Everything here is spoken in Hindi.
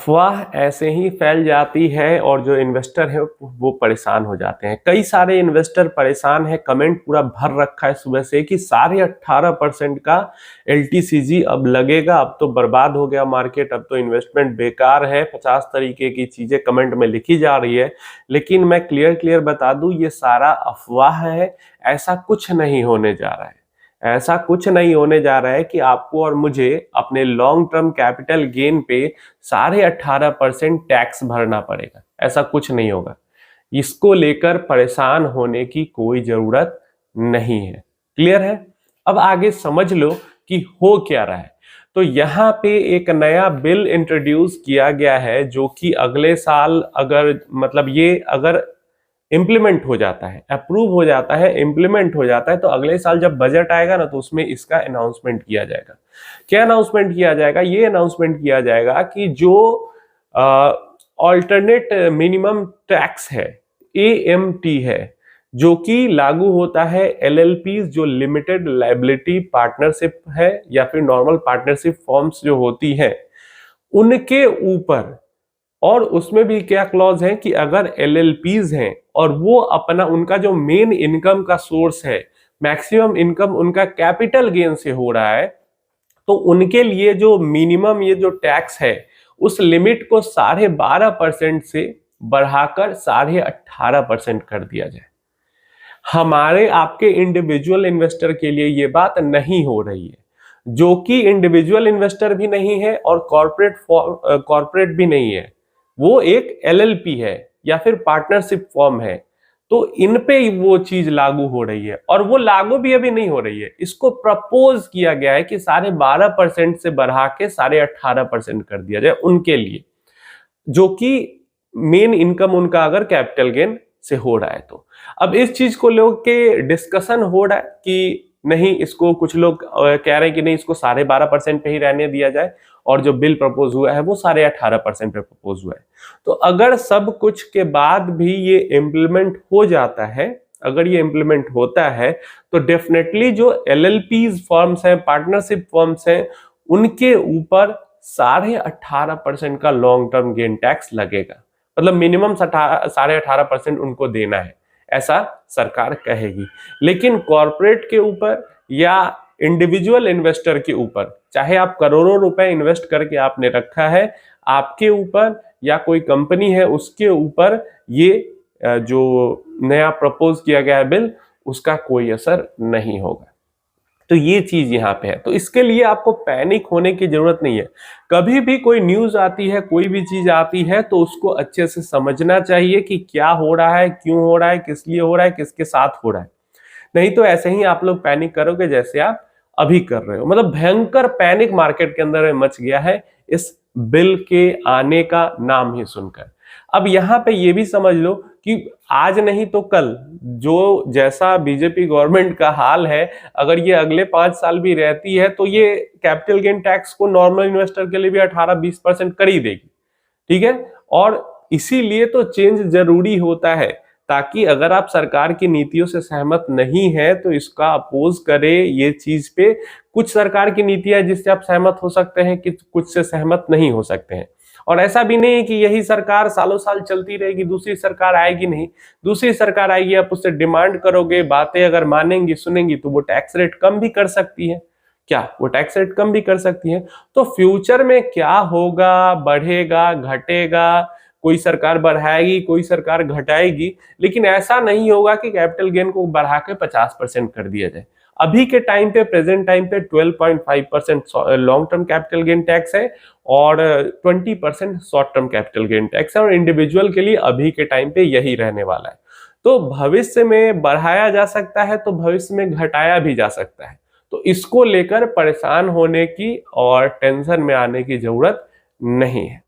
अफवाह ऐसे ही फैल जाती है और जो इन्वेस्टर है वो परेशान हो जाते हैं। कई सारे इन्वेस्टर परेशान है, कमेंट पूरा भर रखा है सुबह से कि 18.5% का LTCG अब लगेगा, अब तो बर्बाद हो गया मार्केट, अब तो इन्वेस्टमेंट बेकार है। 50 तरीके की चीजें कमेंट में लिखी जा रही है, लेकिन मैं क्लियर बता दूं ये सारा अफवाह है। ऐसा कुछ नहीं होने जा रहा है। ऐसा कुछ नहीं होने जा रहा है कि आपको और मुझे अपने लॉन्ग टर्म कैपिटल गेन पे 18.5% टैक्स भरना पड़ेगा। ऐसा कुछ नहीं होगा। इसको लेकर परेशान होने की कोई जरूरत नहीं है। क्लियर है? अब आगे समझ लो कि हो क्या रहा है। तो यहाँ पे एक नया बिल इंट्रोड्यूस किया गया है जो कि अगले साल अगर इंप्लीमेंट हो जाता है, अप्रूव हो जाता है, इंप्लीमेंट हो जाता है, तो अगले साल जब बजट आएगा ना तो उसमें इसका अनाउंसमेंट किया जाएगा। क्या अनाउंसमेंट किया जाएगा? ये अनाउंसमेंट किया जाएगा कि जो ऑल्टरनेट मिनिमम टैक्स है, AMT है, जो कि लागू होता है LLPs जो लिमिटेड लायबिलिटी पार्टनरशिप है या फिर नॉर्मल पार्टनरशिप फॉर्म्स जो होती है उनके ऊपर। और उसमें भी क्या क्लॉज है कि अगर LLPs हैं और वो अपना उनका जो मेन इनकम का सोर्स है, मैक्सिमम इनकम उनका कैपिटल गेन से हो रहा है, तो उनके लिए जो मिनिमम ये जो टैक्स है उस लिमिट को 12.5% से बढ़ाकर 18.5% कर दिया जाए। हमारे आपके इंडिविजुअल इन्वेस्टर के लिए ये बात नहीं हो रही है, जो कि इंडिविजुअल इन्वेस्टर भी नहीं है और कॉर्पोरेट भी नहीं है, वो एक LLP है या फिर पार्टनरशिप फॉर्म है। तो इन पे वो चीज लागू हो रही है और वो लागू भी अभी नहीं हो रही है। इसको प्रपोज किया गया है कि 12.5% से बढ़ा के 18.5% कर दिया जाए उनके लिए, जो कि मेन इनकम उनका अगर कैपिटल गेन से हो रहा है। तो अब इस चीज को लोग के डिस्कशन हो रहा है कि नहीं, इसको कुछ लोग कह रहे हैं कि नहीं, इसको 12.5% पे ही रहने दिया जाए और जो बिल प्रपोज हुआ है वो 18.5% पे प्रपोज हुआ है। तो अगर सब कुछ के बाद भी ये इम्प्लीमेंट हो जाता है, अगर ये इम्प्लीमेंट होता है, तो डेफिनेटली जो LLPs फॉर्म्स हैं, पार्टनरशिप फॉर्म्स हैं, उनके ऊपर 18.5% का लॉन्ग टर्म गेन टैक्स लगेगा। मतलब मिनिमम 18.5% उनको देना है, ऐसा सरकार कहेगी। लेकिन कॉर्पोरेट के ऊपर या इंडिविजुअल इन्वेस्टर के ऊपर, चाहे आप करोड़ों रुपए इन्वेस्ट करके आपने रखा है, आपके ऊपर या कोई कंपनी है उसके ऊपर ये जो नया प्रपोज किया गया है बिल, उसका कोई असर नहीं होगा। तो ये चीज यहाँ पे है। तो इसके लिए आपको पैनिक होने की जरूरत नहीं है। कभी भी कोई न्यूज आती है, कोई भी चीज आती है, तो उसको अच्छे से समझना चाहिए कि क्या हो रहा है, क्यों हो रहा है, किस लिए हो रहा है, किसके साथ हो रहा है। नहीं तो ऐसे ही आप लोग पैनिक करोगे जैसे आप अभी कर रहे हो। मतलब भयंकर पैनिक मार्केट के अंदर मच गया है इस बिल के आने का नाम ही सुनकर। अब यहाँ पे ये भी समझ लो कि आज नहीं तो कल जो जैसा बीजेपी गवर्नमेंट का हाल है, अगर ये अगले 5 साल भी रहती है तो ये कैपिटल गेन टैक्स को नॉर्मल इन्वेस्टर के लिए भी 18-20% कर ही देगी। ठीक है? और इसीलिए तो चेंज जरूरी होता है, ताकि अगर आप सरकार की नीतियों से सहमत नहीं है तो इसका अपोज करे। ये चीज पे कुछ सरकार की नीतियां है जिससे आप सहमत हो सकते हैं, कि कुछ से सहमत नहीं हो सकते हैं। और ऐसा भी नहीं है कि यही सरकार सालों साल चलती रहेगी, दूसरी सरकार आएगी नहीं। दूसरी सरकार आएगी, आप उससे डिमांड करोगे, बातें अगर मानेंगी, सुनेंगी, तो वो टैक्स रेट कम भी कर सकती है। क्या वो टैक्स रेट कम भी कर सकती है? तो फ्यूचर में क्या होगा, बढ़ेगा, घटेगा, कोई सरकार बढ़ाएगी, कोई सरकार घटाएगी, लेकिन ऐसा नहीं होगा कि कैपिटल गेन को बढ़ा के 50% कर दिया जाए। अभी के टाइम पे, प्रेजेंट टाइम पे 12.5% long term capital gain tax है और 20% short term capital gain tax है, और इंडिविजुअल के लिए अभी के टाइम पे यही रहने वाला है। तो भविष्य में बढ़ाया जा सकता है, तो भविष्य में घटाया भी जा सकता है। तो इसको लेकर परेशान होने की और टेंशन में आने की जरूरत नहीं है।